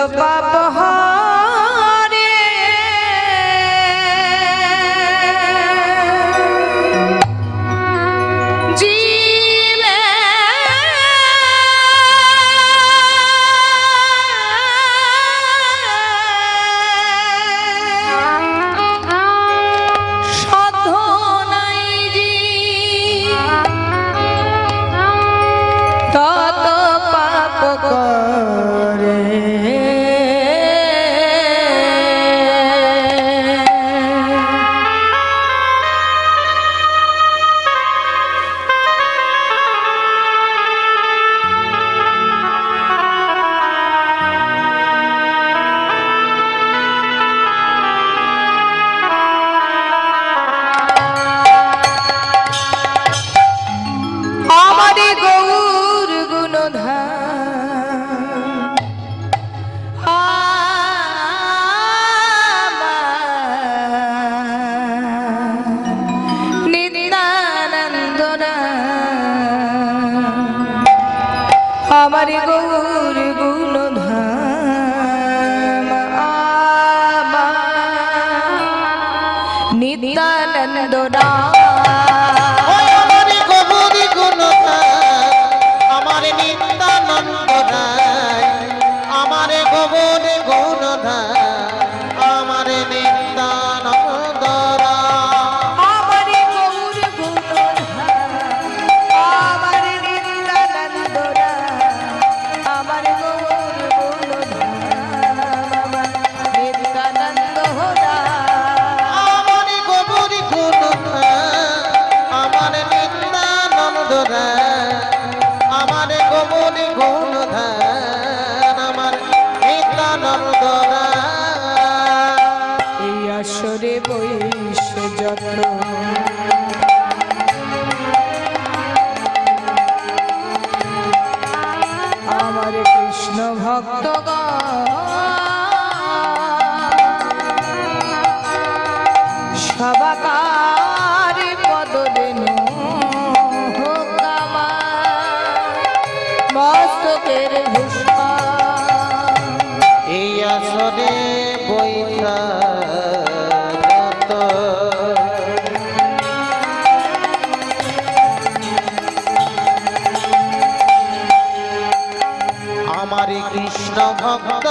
পাপ হরে জীবে সাধনাই জি তত পাপ করে আমার গৌর গুণধাম নিত্যানন্দ নাম আমার গৌর গুণধাম আমার নিত্যানন্দ নাম আমার গৌর গুণধাম আমার নিত্যানন্দ আমার গোবর গুণধাম আমার নিত্যানন্দ এই আসরে বৈশ্য যত আমার কৃষ্ণ ভক্ত সবাকার পদ দেনু মস্তকের ভূষণ এই আসরে বৈঠা আমার কৃষ্ণ ভক্ত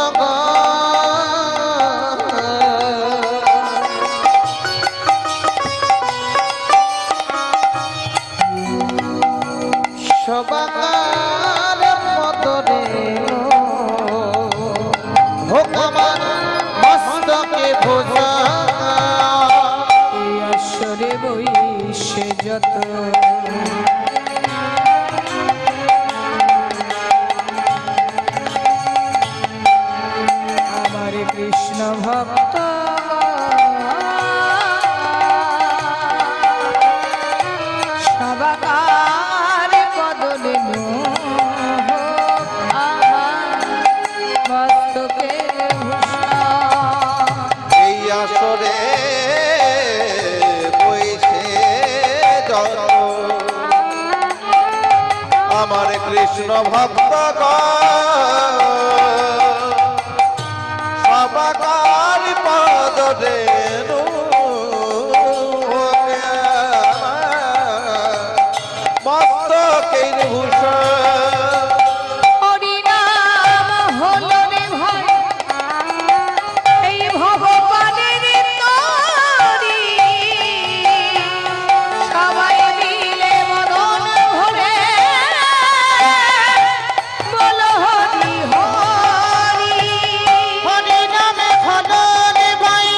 সবাকার পদরে হোক আমার মস্তকে ভোজা এই আসরে বৈশে যত আমার কৃষ্ণ ভক্ত সবাকার পদ দেনু আমার মস্তকের ভূষণ এই আসরে বইছে যত আমার কৃষ্ণ ভক্ত সবাকার পদ রেণু মস্তকের ভূষণ হরিনাম হলো রে ভাই এই ভগবানের তরি সবাই মিলে মদন ভরে বলো হরি হরি হরিনামে হলো রে ভাই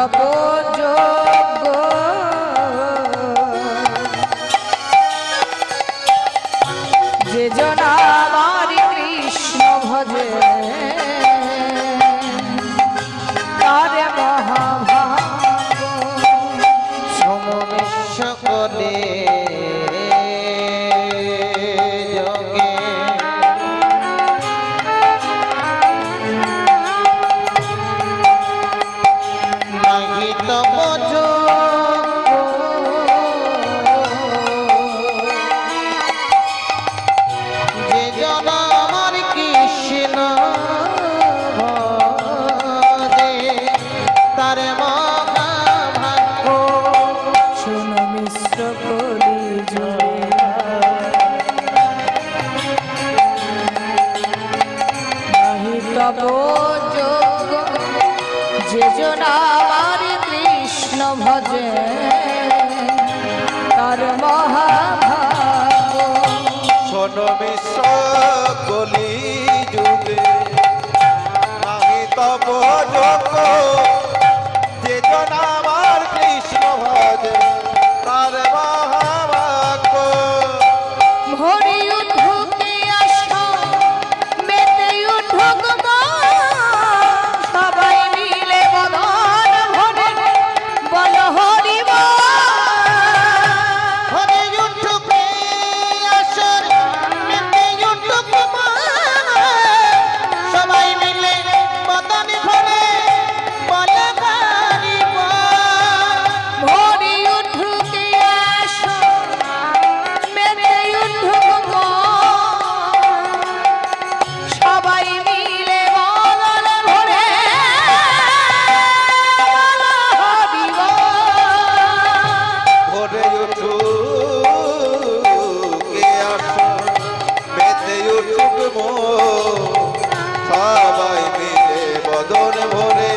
তপযোগ্য যে জন আমার কৃষ্ণ ভজে তার মহাভাগ্য সকলে যোগে নাহি তব যোগ্য যে জন আমার কৃষ্ণ ভজে তার মহাভাগ্য শোন মিশ্র কলি নাহি তব যোগ্য যে জন আমার কৃষ্ণ ভজে তার মহাভাগ্য শোন মিশ্র কলি যুগে নাহি তব যোগ্য যে জন আমার কৃষ্ণ ভজে তার মহাভাগ্য ভরি উঠুকে আসো মেতে উঠুক সবাই মিলে বদন ভরে বল হরি হরে উঠুকে আসর মেতে উঠুক সবাই মিলে বদন ভরে বলে গারিব ভরি উঠুকে আসো মেতে উঠুক সবাই মিলে বদন ভরে বল হরি ভরে উঠুকে আসর মেতে উঠুক সবাই মিলে বদন ভরে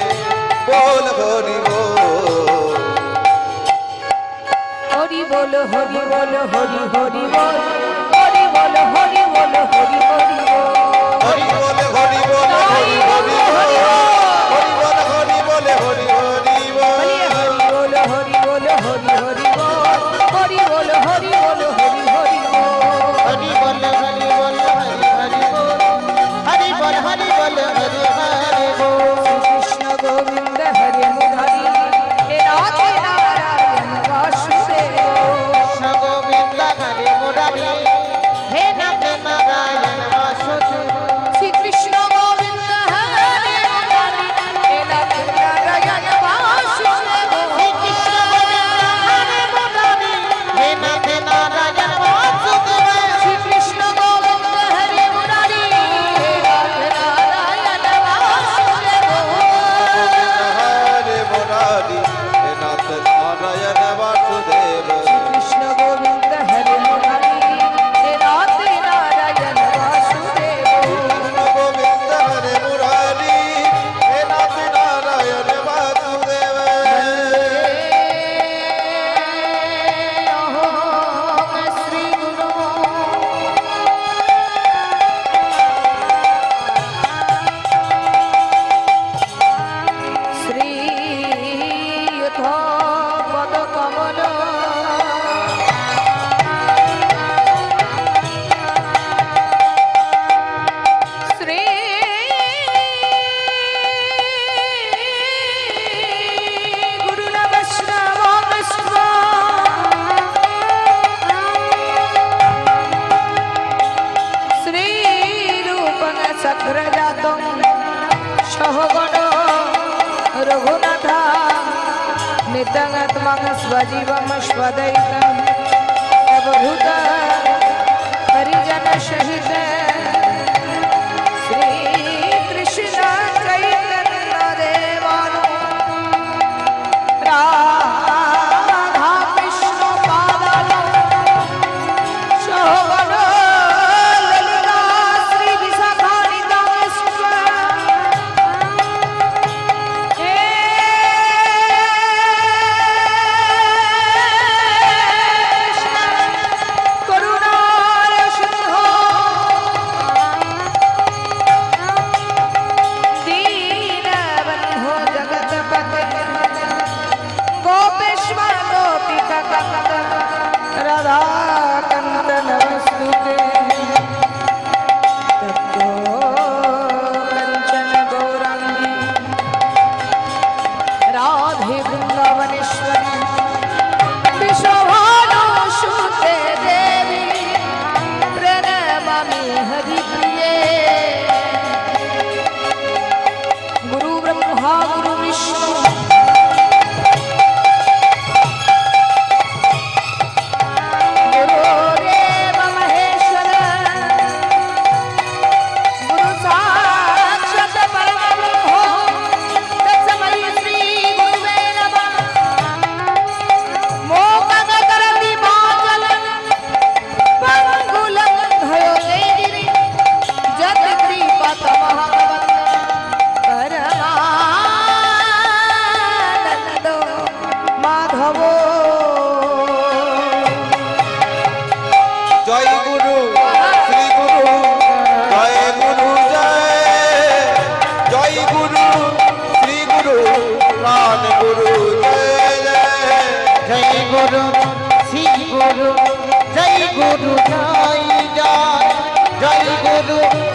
বল ভরিব হরি বল হরি বল হরি হরি বল হরি বল হরি বল হরি হরি বল হরি বলে হরি বল হরি হরি বল হরি বল হরি বলে হরি হরি বল হরি বল হরি বল হরি হরি বল হরি বল হরি বল হরি হরি বল হরি বল হরি বল হরি হরি বল হরি বল হরি বল হরি হরি বল কৃষ্ণ গোবিন্দ হরে মুরারি হে রাধে নারায়ণ বাসুদেব গোবিন্দ হরি মুরারি হে নাথ নারায়ণ বাসুদেব শ্রী কৃষ্ণ গোবিন্দ হরে মুরারি হে রাধে নারায়ণ বাসুদেব হে নাথ নারায়ণ বাসুদেব শ্রী কৃষ্ণ গোবিন্দ হরে মুরারি হে রাধে নারায়ণ বাসুদেব হরে মুরারি হে নাথ নারায়ণ বাসুদেব কৃষ্ণ গোবিন্দ হরে মুরারি হে রাধে নারায়ণ বাসুদেব গোবিন্দ হরে মুরারি হে নাথ নারায়ণ বাসুদেব শ্রী গুরু শ্রী পদ কমল শ্রী গুরু নমস্কার শ্রী রূপং সক্রজাতং সহগণ রঘুনাথ নিত্যঙ্গত্মং स्वजीवं स्वदैतं अवधूत हरिजन सहित श्री कृष्ण चैतन्य देवान राधा कृष्ण पादान सहगण ललिता श्री विशाखान्विता करुणा सिंह हरि प्रिय गुरु ब्रह्मा गुरु विष्णु गुरुदेव महेश्वर गुरु साक्षात् परब्रह्म तस्मै श्री गुरुवे नमः मोहन करति बाचल पंगुलं भयो गिरि जत कृपा तमः परमानंद माधवो जय गुरु श्री गुरु जय गुरु जय गुरु श्री गुरु प्राण गुरु जय गुरु श्री गुरु जय गुरु जय जय गुरु